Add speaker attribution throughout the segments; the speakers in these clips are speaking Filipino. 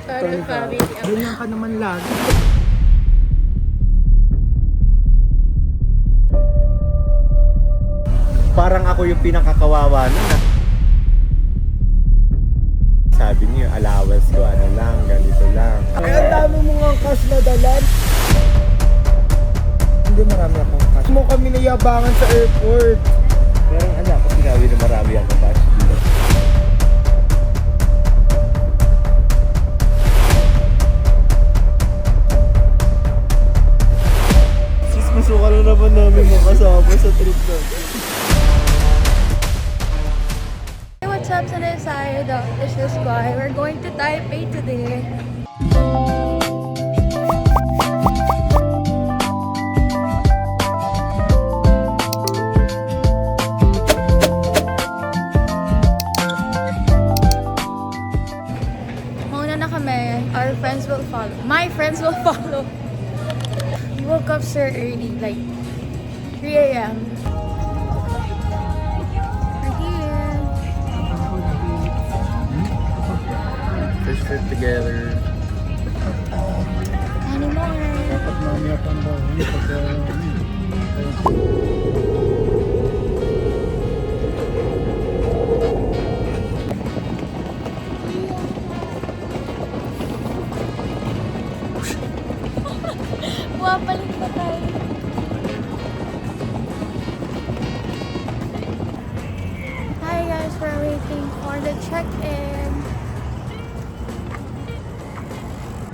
Speaker 1: Parang family.
Speaker 2: Ganyan ka naman lagi.
Speaker 3: Parang ako yung pinakakawawa nun ah. Sabi niyo, allowance ko, ano lang, ganito lang.
Speaker 2: Ay, ang dami mo nga cash na dalan. Hindi, marami akong cash. Mo kami nayabangan sa airport.
Speaker 3: Pero anak ko, sinabi na marami ako cash dito. Sis, masuka na naman namin makasama sa trip natin.
Speaker 1: Hey, what's up, Sunday side? This is why we're going to Taipei today. Mauna na kami. Our friends will follow. My friends will follow. We woke up so early, like 3 a.m. We're here.
Speaker 3: Fish fit together.
Speaker 1: Anymore.
Speaker 2: Dapat mamaya pang daw.
Speaker 1: Buwabalik na tayo. Hi guys, we're waiting for the check-in.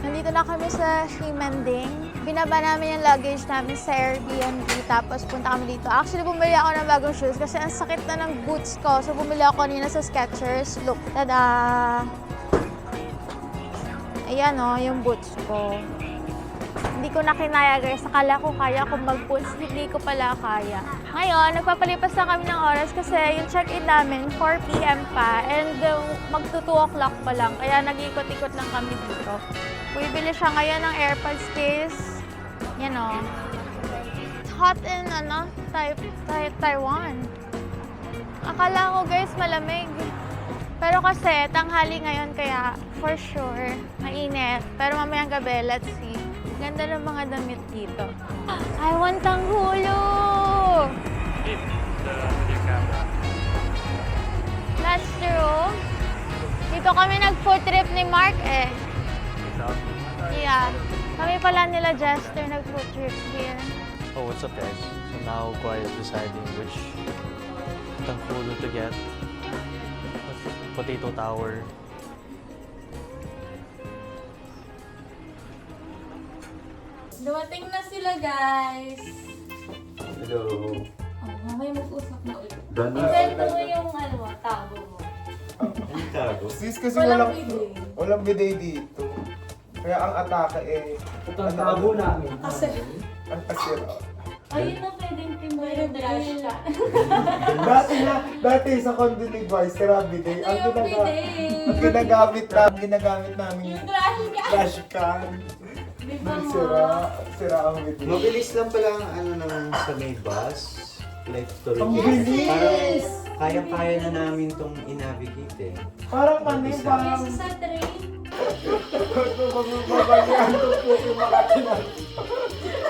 Speaker 1: Nandito na kami sa Ximending. Binaba namin yung luggage namin sa Airbnb, tapos punta kami dito. Actually, bumili ako ng bagong shoes kasi ang sakit na ng boots ko. So, bumili ako kanina sa Skechers. Look, tada! Ayan o, yung boots ko. Hindi ko na kinaya guys. Akala ko kaya kung mag-boots. Hindi ko pala kaya. Ngayon, nagpapalipas lang kami ng oras kasi yung check-in namin 4 p.m. pa and magto 2 o'clock pa lang. Kaya nag-ikot-ikot lang kami dito. Bibili siya ngayon ng AirPods case. Yan o. It's hot in Taiwan. Akala ko guys malamig. Pero kasi tanghali ngayon kaya for sure mainit. Pero mamayang gabi, let's see. Ganda ng mga damit dito. I want tanghulo! That's true. Dito kami nag-food trip ni Mark eh. Yeah. Kami pala nila Jester nag-food trip here.
Speaker 4: Oh, what's up guys? So now Guy is deciding which tangkulo to get. Potato tower.
Speaker 1: Dumating na sila guys.
Speaker 3: Hello.
Speaker 1: Oh, mamaya mag-usap na ulit.
Speaker 3: Done
Speaker 1: Invento mo yung tago mo.
Speaker 3: Ano tago?
Speaker 2: Sis, kasi
Speaker 1: Walang
Speaker 2: walang
Speaker 1: bidet.
Speaker 2: bidet dito. Kaya ang atake eh.
Speaker 5: Ito ang tago namin.
Speaker 1: Kasi,
Speaker 2: Ang kasira.
Speaker 1: ayun na pwedeng timbayan brush ka.
Speaker 2: Dati sa condo ni Vice, sira bidet.
Speaker 1: Ito yung bidet.
Speaker 2: Ang ginagamit namin
Speaker 1: Yung brush ka.
Speaker 2: flash can.
Speaker 1: Di ba mo?
Speaker 2: Sira ang bidet.
Speaker 3: Mabilis lang pala ang ano ng sa may bus. Like to
Speaker 2: Ang
Speaker 3: reach.
Speaker 2: bilis!
Speaker 3: Parang kaya-kaya na namin itong i-navigate eh.
Speaker 2: Parang kami, parang...
Speaker 1: Kesa sa train.
Speaker 2: Babalihan ko po yung mga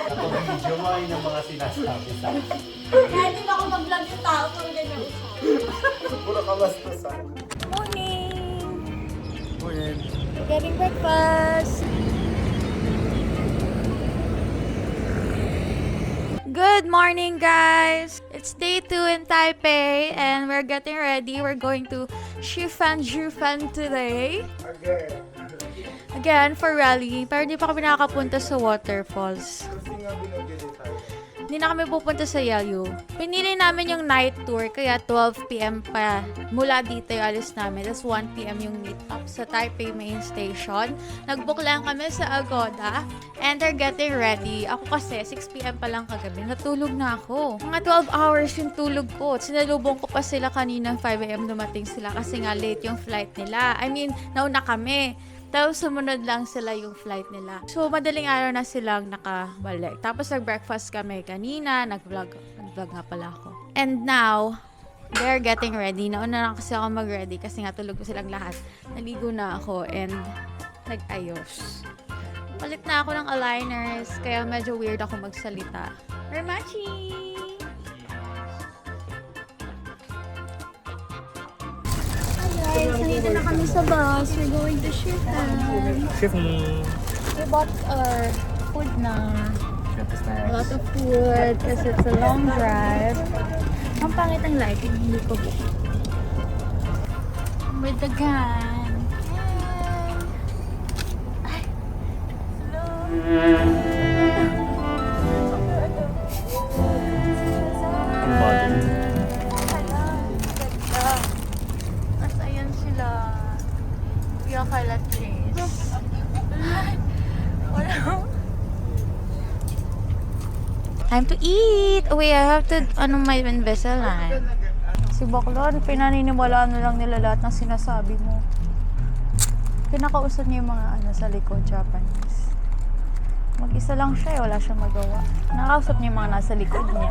Speaker 3: Nakapag-video mo ay ng mga sinasabi sa akin.
Speaker 1: Kaya hindi ba ako mag-vlog yung tao kung ganyan usap.
Speaker 2: Puro kabastasan.
Speaker 1: Morning!
Speaker 3: Morning.
Speaker 1: Getting breakfast! Good morning, guys! It's day 2 in Taipei and we're getting ready. We're going to Shifan today. Again, for rally. Pero hindi pa kami nakakapunta sa waterfalls.
Speaker 2: Kasi nga binabili tayo.
Speaker 1: Hindi na kami pupunta sa Yayu. Pinili namin yung night tour, kaya 12 p.m. pa mula dito yung alis namin. Tapos 1 p.m. yung meet up sa Taipei Main Station. Nag-book lang kami sa Agoda and they're getting ready. Ako kasi 6 p.m. pa lang kagabi. Natulog na ako. Mga 12 hours yung tulog ko. Sinalubong ko pa sila kanina 5 a.m. dumating sila kasi nga late yung flight nila. I mean, nauna kami. Tapos sumunod lang sila yung flight nila. So, madaling araw na silang nakabalik. Tapos nag-breakfast kami kanina. Nag-vlog nga pala ako. And now, they're getting ready. Nauna na kasi ako mag-ready kasi nga tulog ko silang lahat. Naligo na ako and nag-ayos. Palit na ako ng aligners, kaya medyo weird ako magsalita. We're matching!
Speaker 5: Guys, nandito na kami sa bus. We're going to Shifen. We bought our food na. A lot of food kasi it's a long drive. Ang pangit ang lighting, hindi ko book. With the gang. Ay. Mas ayan sila. Kuya Carla Trace.
Speaker 1: Time to eat! Wait, I have to, may Invisalign. Si Baklon, pinaniniwalaan na lang nila lahat ng sinasabi mo. Kinakausap niya yung mga sa likod, Japanese. Mag-isa lang siya, wala siyang magawa. Nakakausap niya yung mga nasa likod niya.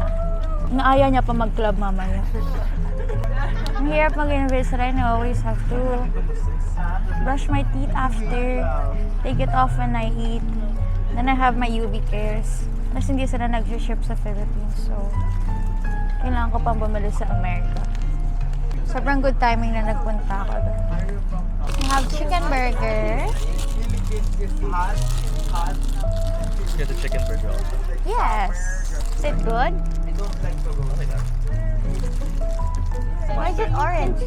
Speaker 1: Inaaya niya pa mag-club mamaya. Ang hirap mag-Invisalign, I always have to brush my teeth after, take it off when I eat. Then I have my UV cares. Tapos hindi sila nag-ship sa Philippines, so kailangan ko pang bumalik sa America. Sobrang good timing na nagpunta ako doon. We have chicken burger.
Speaker 4: Get the chicken burger also.
Speaker 1: Yes. Is it good? Why is it orange?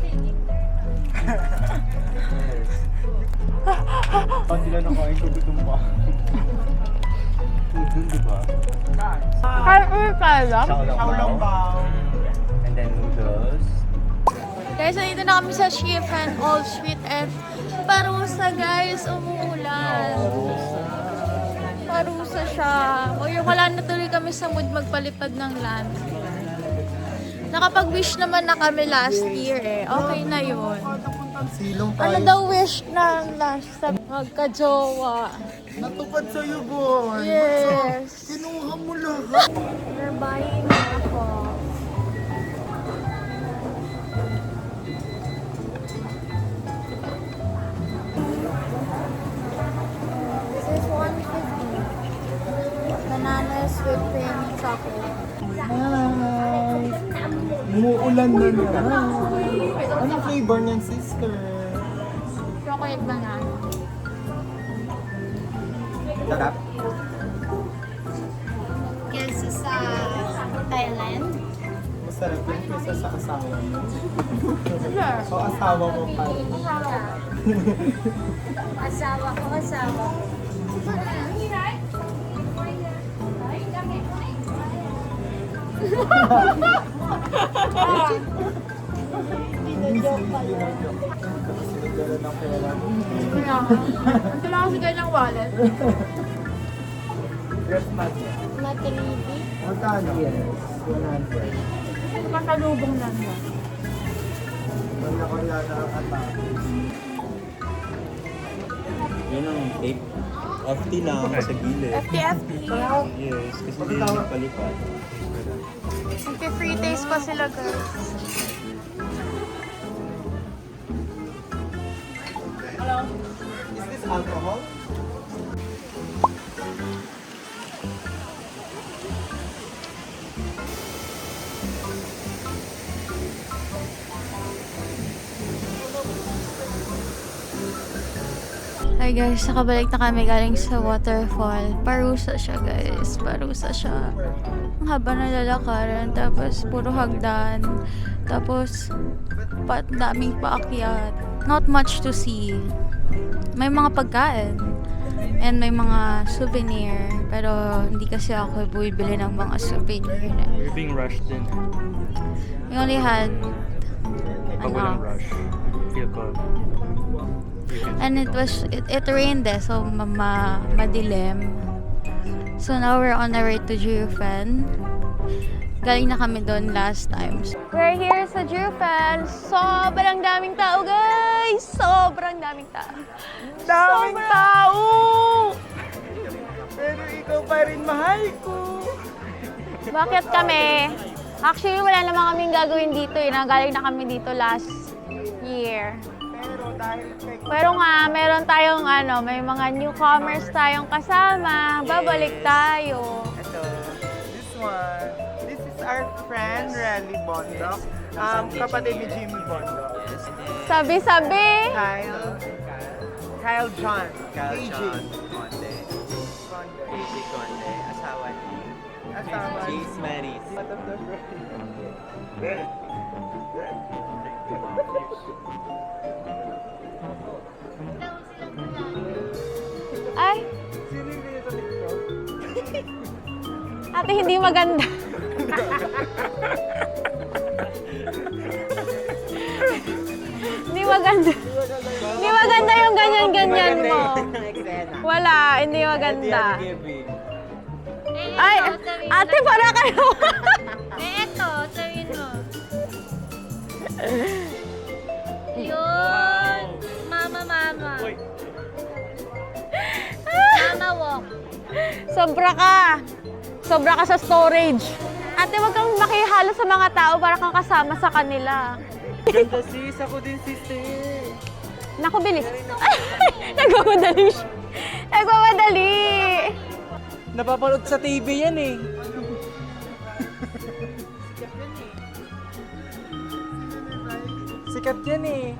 Speaker 3: Pag sila nakain ko gutom pa. Food dun, di ba?
Speaker 1: Kaya kaya?
Speaker 3: Xiaolongbao. And then noodles.
Speaker 1: Guys, nandito na kami sa Shifen Old Street and parusa guys, umuulan. Parusa siya. O yung wala na tuloy kami sa mood magpalipad ng land. Nakapag-wish naman na kami last year eh. Okay na yun.
Speaker 2: Silong tayo.
Speaker 1: Ano daw wish na last sa magka-jowa?
Speaker 2: Natupad sa'yo, boy.
Speaker 1: Yes.
Speaker 2: Kinuha mo lahat.
Speaker 1: We're buying ako. This is 150. Bananas with cream chocolate.
Speaker 2: Hi. Umuulan na naman. Anong flavor niyan, sister?
Speaker 1: Chocolate banana.
Speaker 2: Sarap.
Speaker 5: Kesa sa Thailand.
Speaker 2: Masarap yun kaysa sa asawa mo. So, asawa mo pa.
Speaker 5: Asawa ko, asawa ko.
Speaker 2: Joke pala. Sinigala ng pera.
Speaker 1: Kailangan kasi ganyang wallet.
Speaker 2: Dress mat.
Speaker 5: Matinibi.
Speaker 2: Magkano? Yes. 100.
Speaker 1: Pasalubong lang yan.
Speaker 2: Wala ko yan na atake.
Speaker 3: Yun ang tape. FT lang sa gilid.
Speaker 1: FTFT.
Speaker 3: Yes, kasi hindi naman palipad.
Speaker 1: Free taste pa sila guys.
Speaker 2: Is this alcohol?
Speaker 1: Hi guys, nakabalik na kami galing sa waterfall. Parusa siya guys, parusa siya. Ang haba na lalakaran, tapos puro hagdan. Tapos, daming paakyat. Not much to see. May mga pagkain. And may mga souvenir. Pero hindi kasi ako bumibili ng mga souvenir na.
Speaker 4: You're being rushed in.
Speaker 1: We only had
Speaker 4: Pag walang rush, feel ko. you can
Speaker 1: and it rained so madilim. So now we're on our way to Jiufen. Galing na kami doon last time. We're here sa Jiufen. Sobrang daming tao, guys! Sobrang daming tao.
Speaker 2: Daming
Speaker 1: tao!
Speaker 2: Pero ikaw pa rin, mahal ko.
Speaker 1: Bakit kami? Actually, wala naman kaming gagawin dito. Galing na kami dito last year.
Speaker 2: Pero
Speaker 1: Pero nga, meron tayong may mga newcomers tayong kasama. Babalik tayo.
Speaker 2: Ito, this one. This is our friend, Relly Bondok. Kapatid ni Jimmy Bondok.
Speaker 1: Sabi-sabi.
Speaker 2: Kyle John.
Speaker 3: Kyle
Speaker 2: KJ.
Speaker 3: John Conde. KJ Conde. Asawa ni James Maris.
Speaker 1: Ay,
Speaker 2: Sino yung pinatalik ko?
Speaker 1: ate, hindi maganda. Hindi maganda. Hindi maganda yung ganyan-ganyan mo. Wala, hindi maganda. Ay, ate, para kayo.
Speaker 5: Eto, sabihin mo. Yun. Mama. Mama walk.
Speaker 1: Sobra ka. Sobra ka sa storage. Ate, wag kang makihalo sa mga tao para kang kasama sa kanila.
Speaker 3: Ganda sis, ako din sister.
Speaker 1: Naku, bilis. Nagmamadali siya. Nagmamadali.
Speaker 3: Napapanood sa TV yan eh. Sikat yan eh.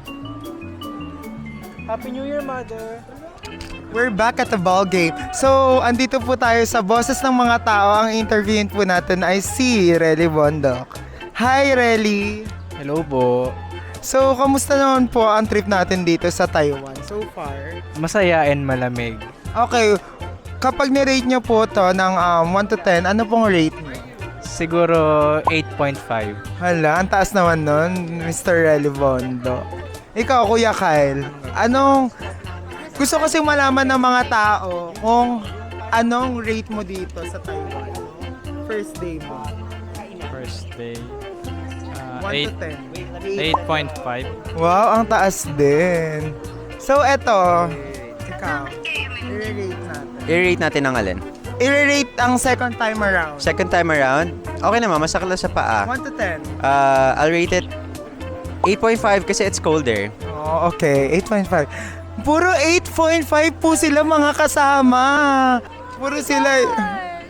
Speaker 3: Happy New Year, Mother.
Speaker 2: We're back at the ball game. So, andito po tayo sa boses ng mga tao. Ang interviewin po natin ay si Relly Bondok. Hi, Relly!
Speaker 3: Hello po.
Speaker 2: So, kamusta naman po ang trip natin dito sa Taiwan so far?
Speaker 3: Masaya and malamig.
Speaker 2: Okay, kapag ni-rate nyo po to ng 1 to 10, ano pong rate nyo?
Speaker 3: Siguro 8.5.
Speaker 2: Hala, ang taas naman nun, Mr. Relly Bondok. Ikaw, Kuya Kyle, gusto kasing malaman ng mga tao kung anong rate mo dito sa Taiwan? First day mo.
Speaker 4: First day.
Speaker 2: 1 to 10.
Speaker 4: 8.5.
Speaker 2: Wow, ang taas din. So, eto. Ikaw. I-rate natin.
Speaker 6: I-rate natin ang alin?
Speaker 2: I-rate ang second time around.
Speaker 6: Second time around, okay naman, masakit lang sa paa.
Speaker 2: 1 to 10.
Speaker 6: I'll rate it 8.5 kasi it's colder.
Speaker 2: Oh, okay. 8.5. Puro 8.5 po sila mga kasama. Puro sila.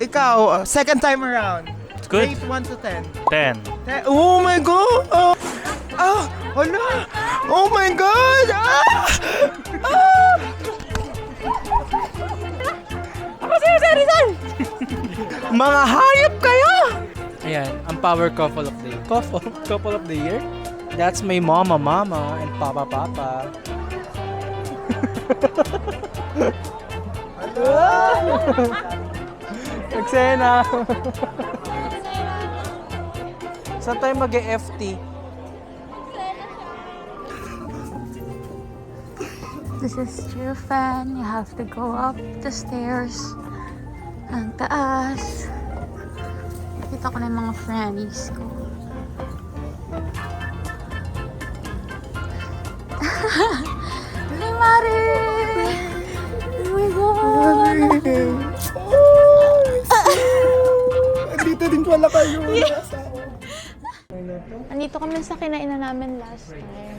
Speaker 2: Ikaw, second time around.
Speaker 4: Good.
Speaker 2: Rate 1 to 10.
Speaker 4: 10.
Speaker 2: Oh my God! Hala! Oh my God!
Speaker 1: Ako si Rizal!
Speaker 2: Mga hayop kayo!
Speaker 3: Ayan, ang power couple of the year. Couple of the year? That's my mama and papa. Eksena! Saan tayo mag-FT?
Speaker 1: This is your fan. You have to go up the stairs. Ang taas. Kita ko na yung mga friends ko. Hey, Mari! Oh my God!
Speaker 2: Dito din pala kayo.
Speaker 1: Andito kami sa kinainan namin last time.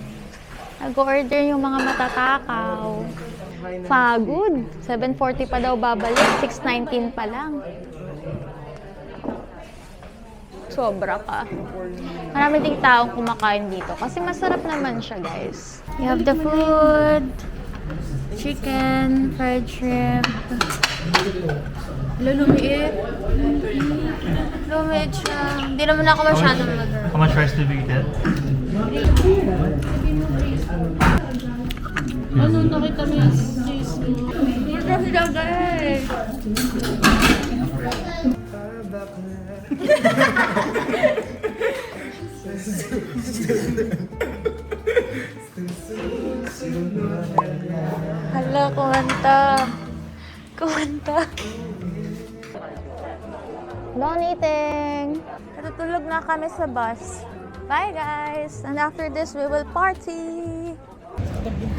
Speaker 1: Nag-order yung mga matatakaw. Pagod. 7:40 pa daw babalik. 6:19 pa lang. Sobra ka. Marami ding taong kumakain dito. Kasi masarap naman siya, guys. You have the food. Chicken, fried shrimp. Lumiit. Lumiit siya. Hindi naman ako masyadong mag-order.
Speaker 4: How much rice did we get?
Speaker 5: Ano, nakita mo yung cheese mo?
Speaker 1: Masarap siya, guys. Hala, kumanta. Don't eating. Natutulog na kami sa bus. Bye, guys. And after this, we will party.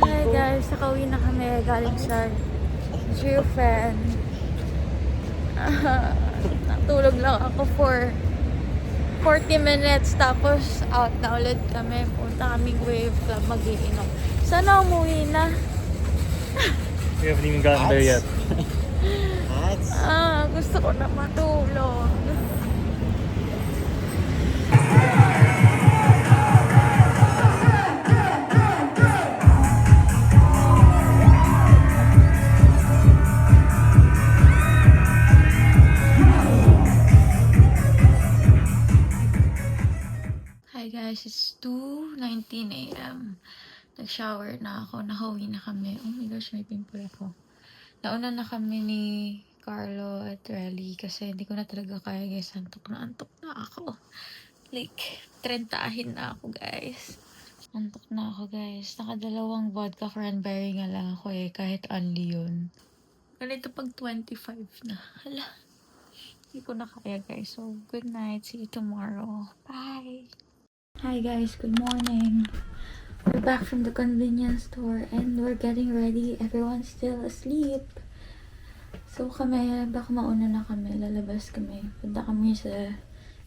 Speaker 1: Hi, guys. Nakauwi na kami galing sa Girlfriend. Natulog lang ako for 40 minutes. Tapos, out na ulit kami. Punta kaming Wave Club mag-iinom. Sana umuwi na.
Speaker 4: We haven't even gotten there yet.
Speaker 1: Gusto ko na matulog. Hi guys, it's 2:19 a.m. Nag-shower na ako, nakauwi na kami. Oh my gosh, may pimple ako. Nauna na kami ni Carlo at Relly kasi hindi ko na talaga kaya guys. Antok na ako. Like, 30 na ako guys. Antok na ako guys. Nakadalawang vodka cranberry nga lang ako kahit only yun. Ganito pag 25 na. Hala. Hindi ko na kaya guys. So, good night. See you tomorrow. Bye! Hi guys, good morning. We're back from the convenience store and we're getting ready. Everyone's still asleep. So kami, baka mauna na kami. Lalabas kami. Punta kami sa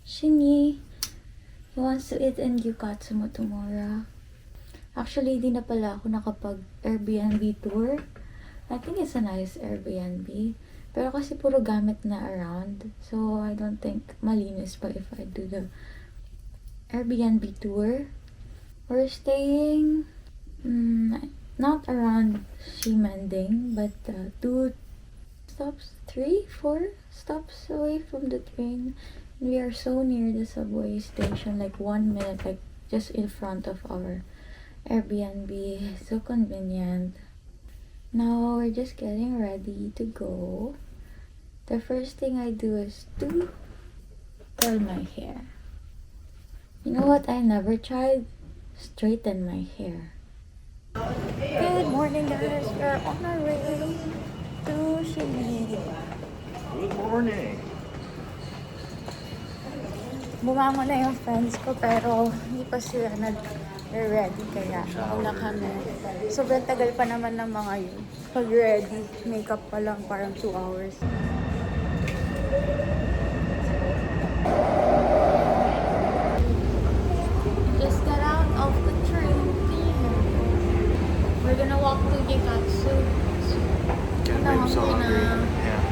Speaker 1: Shinyi. He wants to eat in Gyukatsumo tomorrow. Actually, di na pala ako nakapag Airbnb tour. I think it's a nice Airbnb. Pero kasi puro gamit na around. So I don't think malinis pa if I do the Airbnb tour. We're staying not around Shimanding, but 2 stops, 3, 4 stops away from the train. We are so near the subway station, like 1 minute, like just in front of our Airbnb. So convenient. Now we're just getting ready to go. The first thing I do is to curl my hair. You know what I never tried? Straighten my hair. Good morning guys, we're on our way to Shinyi.
Speaker 4: Good morning.
Speaker 1: Bumangon na yung friends ko pero hindi pa sila nag-ready kaya nauna kami. Sobrang tagal pa naman ng mga yun. Pag ready, makeup pa lang parang 2 hours. Just got out of the train. We're gonna walk to Gikatsu.
Speaker 4: I'm so hungry. Yeah.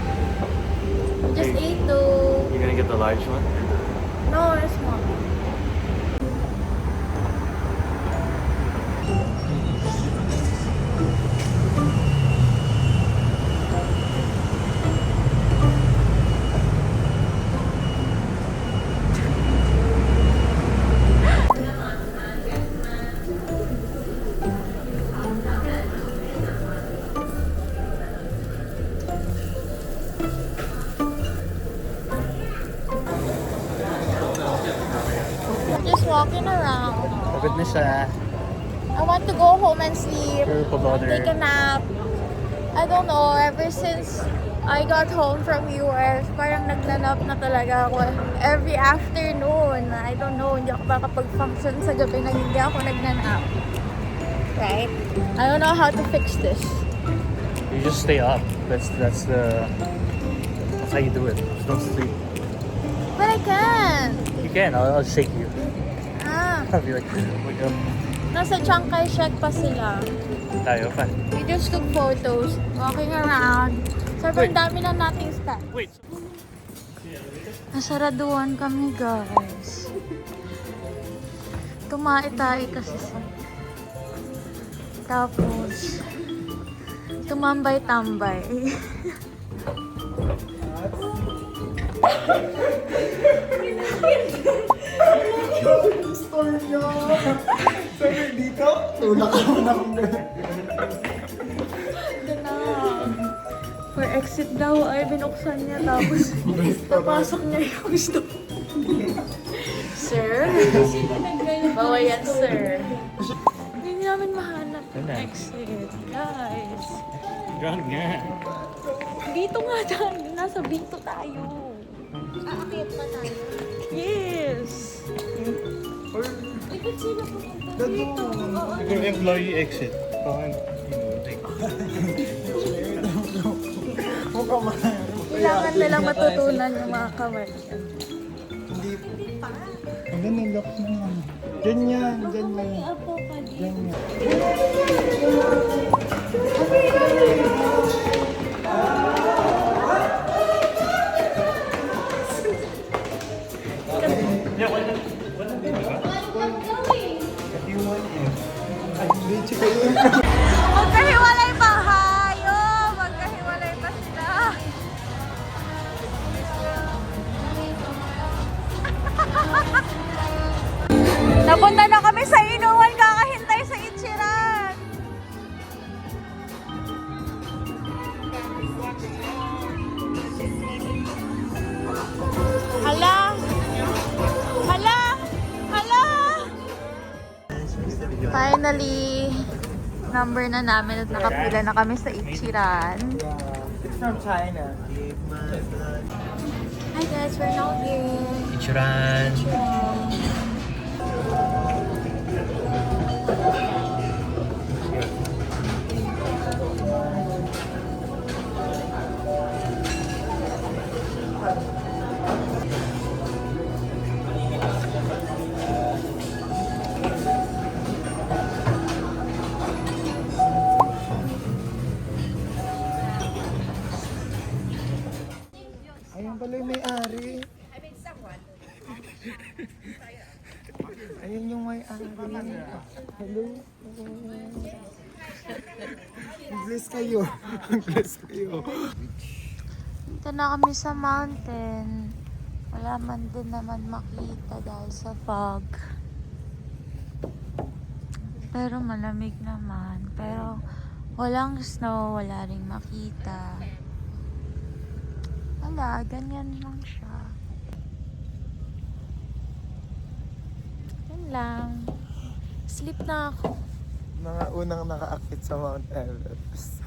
Speaker 1: We just ate though.
Speaker 4: You're gonna get the large one?
Speaker 1: No, it's small. Just walking around.
Speaker 4: Pagod na siya.
Speaker 1: I want to go home and sleep.
Speaker 4: Pero pabother.
Speaker 1: Take a nap. I don't know, ever since I got home from US, parang naglanap na talaga ako every afternoon. I don't know, hindi ako makapag-function sa gabi na hindi ako nagnanap. Right? I don't know how to fix this.
Speaker 4: You just stay up. That's how you do it. Just don't sleep.
Speaker 1: But I can't.
Speaker 4: You can. I'll shake you. I'll be like, wake up.
Speaker 1: Nasa Chiang Kai-shek pa sila.
Speaker 4: Tayo pa.
Speaker 1: We just took photos, walking around. Sobrang dami na nating stuff.
Speaker 4: Wait.
Speaker 1: Nasaraduan kami, guys. Tumae-tae kasi tapos, tumambay-tambay.
Speaker 2: Store nyo! Sabi dito, tulak ako na kung gano'n.
Speaker 1: For exit daw ay binuksan niya tapos napasok niya yung store. Sir? Bawa yan, sir. Hindi namin mahanap yung exit. Guys.
Speaker 4: Ground nga.
Speaker 1: Dito nga tayo. Nasa Binto tayo.
Speaker 5: Aakyat pa tayo.
Speaker 1: Yes!
Speaker 5: Ikot sila pupunta
Speaker 2: Gano'n.
Speaker 4: Siguro employee exit. Parang,
Speaker 2: Mukha man.
Speaker 1: Kailangan nila matutunan yung mga kamay.
Speaker 2: Hindi pa. Ang ganda ng lock mo. Diyan yan, diyan yan.
Speaker 5: Ako kayo.
Speaker 1: Magkahiwalay pa hayo! Magkahiwalay pa sila. Napunta na kami sa inuwan, kakahintay sa Ichiran. Hala! Hala! Hala! Finally, number na namin at nakapila na kami sa Ichiran.
Speaker 2: It's from China.
Speaker 1: Hi guys, we're now here.
Speaker 6: Ichiran.
Speaker 2: Ayun pala yung may-ari. Ayun yung may-ari. Hello. Bless kayo. Bless kayo.
Speaker 1: Dito na kami sa mountain. Wala man din naman makita dahil sa fog. Pero malamig naman. Pero walang snow, wala ring makita. Wala, ganyan lang siya. Yan lang. Sleep na ako.
Speaker 2: Mga unang nakaakit sa Mount Everest.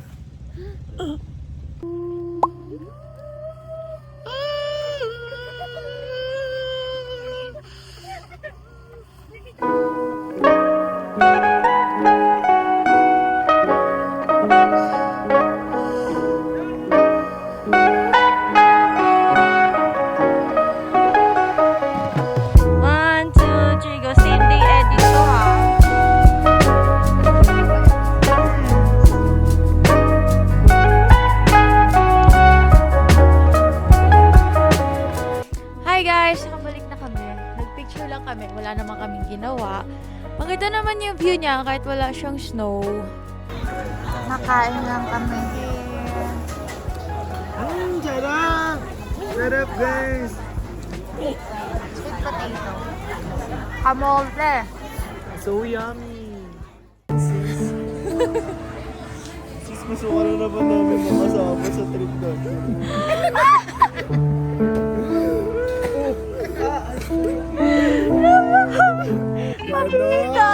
Speaker 1: One, two, three, go Cindy Editor. Hi guys! Nakabalik na kami. Nagpicture lang kami. Wala naman kaming ginawa. Maganda naman yung view niya kahit wala siyang snow. Nakain lang kami here.
Speaker 2: Sarap! Sarap guys!
Speaker 1: Sweet potato. Kamote.
Speaker 4: So yummy! Sis, masuka na naman namin makasama sa trip natin.
Speaker 1: Pakita!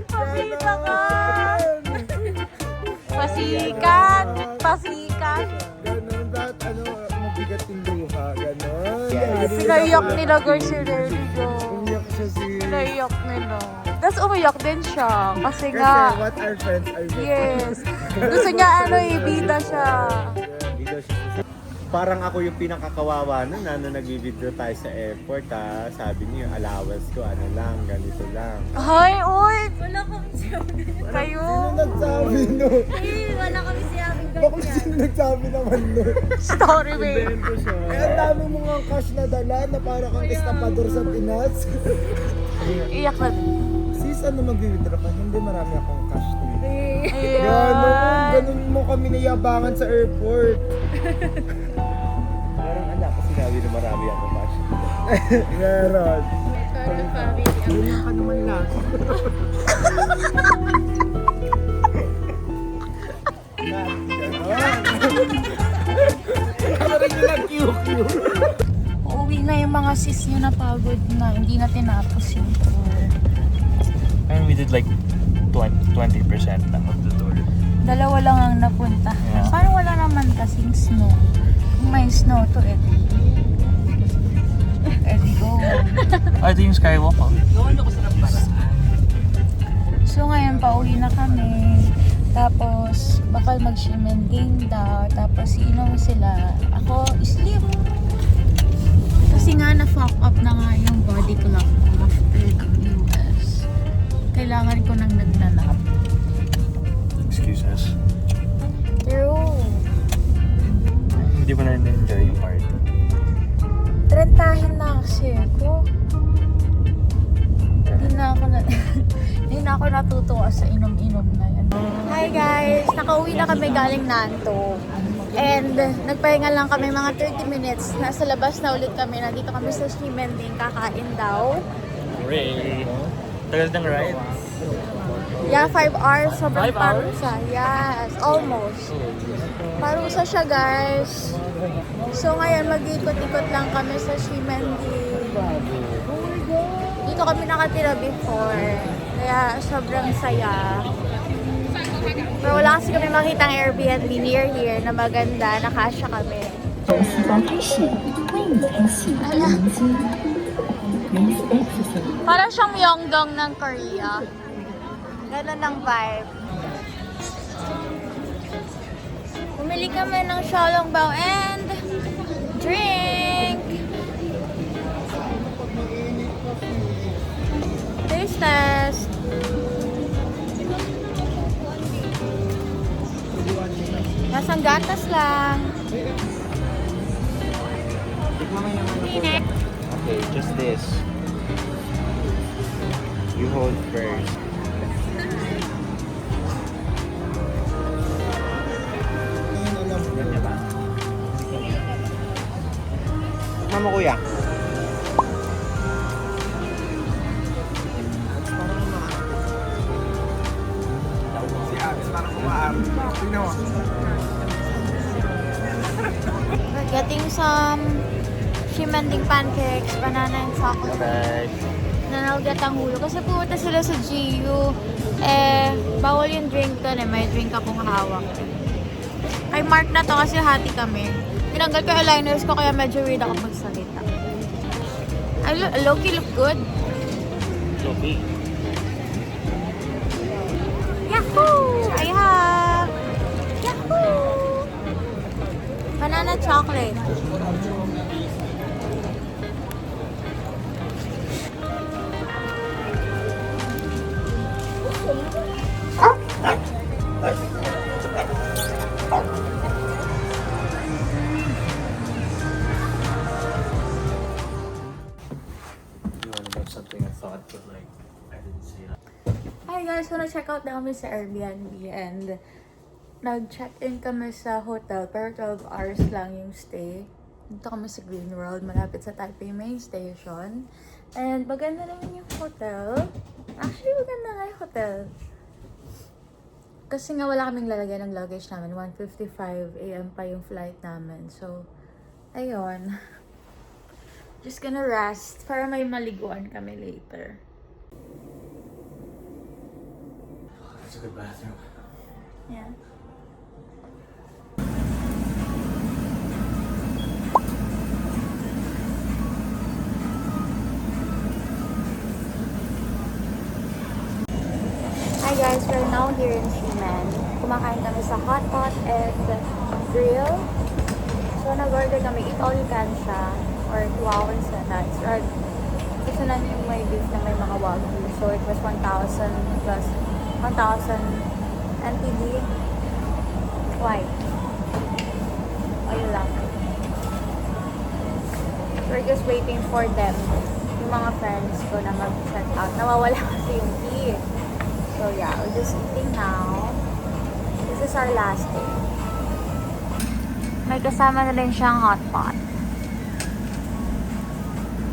Speaker 1: Pakita ka! Pasikat! Pasikat!
Speaker 2: Ganon, dapat mabigat yung luha. Ganon.
Speaker 1: Pinaiyak nila guys si Religo.
Speaker 2: Umiyak siya si...
Speaker 1: Pinaiyak nila. Tapos umiyak din siya. Kasi
Speaker 2: Kasi
Speaker 1: nga,
Speaker 2: what our friends are doing.
Speaker 1: yes. Gusto niya ibida siya.
Speaker 7: Parang ako yung pinakakawawa nun na nag-video tayo sa airport ha. Sabi niyo yung allowance ko ano lang, ganito lang.
Speaker 1: Ay, uy! Wala kami kayo.
Speaker 2: Sino nagsabi nun?
Speaker 5: Wala kami siyabing
Speaker 2: Bakit sino nagsabi naman nun?
Speaker 1: Story, babe.
Speaker 2: Eh, ang dami mo nga cash na dala na para kang estapador sa Pinas.
Speaker 1: Iyak na din.
Speaker 2: Sis, ano mag-withdraw ka? Hindi, marami akong cash dito.
Speaker 1: Ayan.
Speaker 2: Ganun mo kami nayabangan sa airport.
Speaker 7: Parang ala ko sinabi na marami ako cash.
Speaker 2: Meron. Ganyan ka naman lagi. Parang yung nag-QQ.
Speaker 1: Uuwi na yung mga sis nyo na pagod na. Hindi na tinapos yung tour.
Speaker 4: And we did like 20% lang of the tour.
Speaker 1: Dalawa lang ang napunta.
Speaker 4: Yeah.
Speaker 1: Parang wala naman kasing snow. Kung may snow to, edi go.
Speaker 4: Ito yung skywalk oh.
Speaker 1: So ngayon, pauwi na kami. Tapos, bakal mag-shimending daw. Tapos, iinom sila. Ako, sleep. Kasi nga, na-fuck up na nga yung body clock after the US. kailangan ko nang nagtanap.
Speaker 4: Excuse us.
Speaker 1: True.
Speaker 4: Hindi mo na enjoy yung party.
Speaker 1: Trentahin na kasi ako. Hindi na ako natutuwa sa inom-inom na yan. Hi guys! Nakauwi na kami galing Nanto. And nagpahinga lang kami mga 30 minutes. Nasa labas na ulit kami. Nandito kami sa Ximending. Kakain daw.
Speaker 4: Hooray! Tagal ng ride.
Speaker 1: Yeah, 5 hours. Sobrang parusa. Yes, almost. Parusa siya guys. So ngayon mag-ikot-ikot lang kami sa Ximending. Dito kami nakatira before. Kaya sobrang saya. Pero wala kasi kami makitang Airbnb near here na maganda. Nakasya kami. Parang siyang Myeongdong ng Korea. Ganun ang vibe. Bumili kami ng xiaolongbao and drink. Taste test. Nasang gatas lang.
Speaker 6: Okay, just this. You hold first. Mama kuya.
Speaker 1: We're getting some Ximending pancakes, banana and chocolate.
Speaker 4: Bye.
Speaker 1: Nanalgat ang hulo. Kasi pumunta sila sa GU. Bawal yung drink doon eh. May drink akong hawak. Kay Mark na to kasi hati kami. Tinanggal ko yung eyeliners ko kaya medyo weird ako magsalita. Low-key look good.
Speaker 4: Okay.
Speaker 1: Yahoo! I have Yahoo! Banana chocolate.
Speaker 4: You want about something I thought, but like, I didn't say that.
Speaker 1: Hi guys, so na-check out na kami sa Airbnb and nag-check-in kami sa hotel pero 12 hours lang yung stay. Dito kami sa Green World, malapit sa Taipei Main Station. And maganda naman yung hotel. Actually, maganda nga yung hotel. Kasi nga wala kaming lalagyan ng luggage namin. 1:55 AM pa yung flight namin. So, ayun. Just gonna rest para may maliguan kami later.
Speaker 4: That's a good bathroom.
Speaker 1: Yeah. Hi guys, we're now here in Ximen. Kumakain kami sa Hot Pot and Grill. So nag-order kami, eat all you can siya. Or 2 hours na nights. Or gusto na yung may beef na may mga wagyu. So it was 1,000 plus 1,000 NTD. Why? Ayun lang. We're just waiting for them. Yung mga friends ko na mag-check out. Nawawala kasi yung key. So yeah, we're just eating now. This is our last day. May kasama na rin siyang hot pot.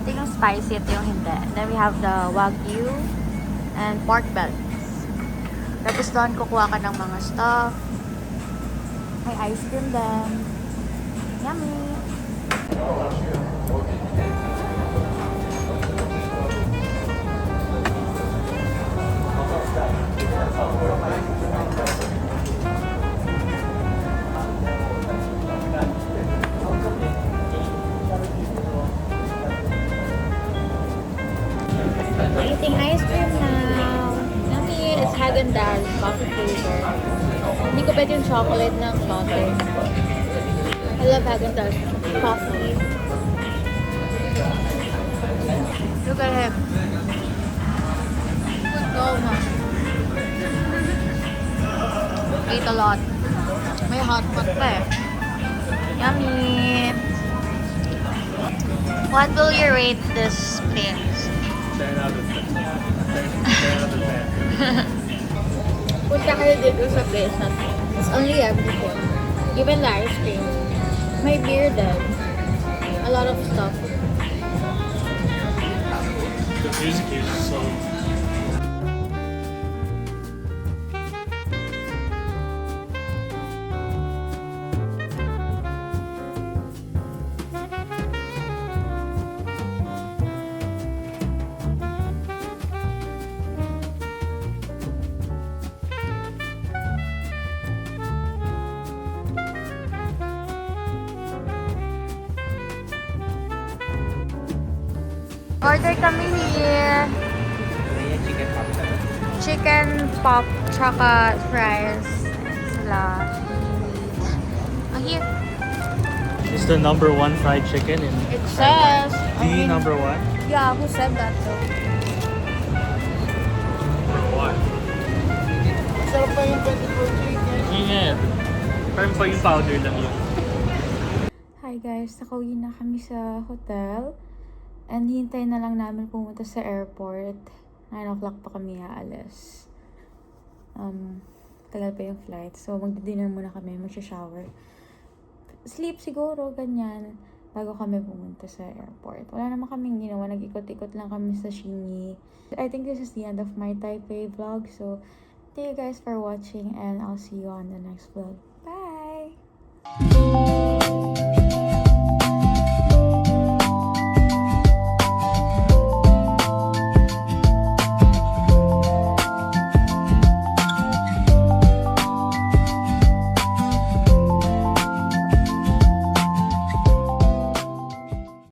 Speaker 1: Ito yung spicy, ito yung hindi. Then we have the wagyu and pork bellies. Tapos doon kukuha ka ng mga stuff. May ice cream din. Yummy! Eating ice cream now. Yummy! It's Häagen-Dazs coffee flavor. Hindi ko pwede yung chocolate ng latte. I love Häagen-Dazs coffee. Look at him. Roma. Ate a lot. May hot pot pa eh. Yummy! What will you rate this place?
Speaker 7: 10 out of 10. 10 out of 10.
Speaker 1: Punta kayo dito sa place na to. It's only everything. Even the ice cream. May beer din. A lot of stuff.
Speaker 4: The music is so.
Speaker 1: Order kami here. Chicken pop, tsaka fries. Sila. Oh, here.
Speaker 4: It's the number 1 fried chicken in
Speaker 1: It says.
Speaker 4: the number 1.
Speaker 1: Yeah, who said that though?
Speaker 4: What?
Speaker 2: Sarap pa yung 24 chicken.
Speaker 4: Yeah. Parang pa yung powder lang yun.
Speaker 1: Hi guys, nakauwi na kami sa hotel. And hintay na lang namin pumunta sa airport. 9 o'clock pa kami aalis. Tagal pa yung flight. So, magdi-dinner muna kami, mag-shower. Sleep siguro, ganyan. Bago kami pumunta sa airport. Wala naman kaming ginawa. Nag-ikot-ikot lang kami sa Shinyi. I think this is the end of my Taipei vlog. So, thank you guys for watching and I'll see you on the next vlog.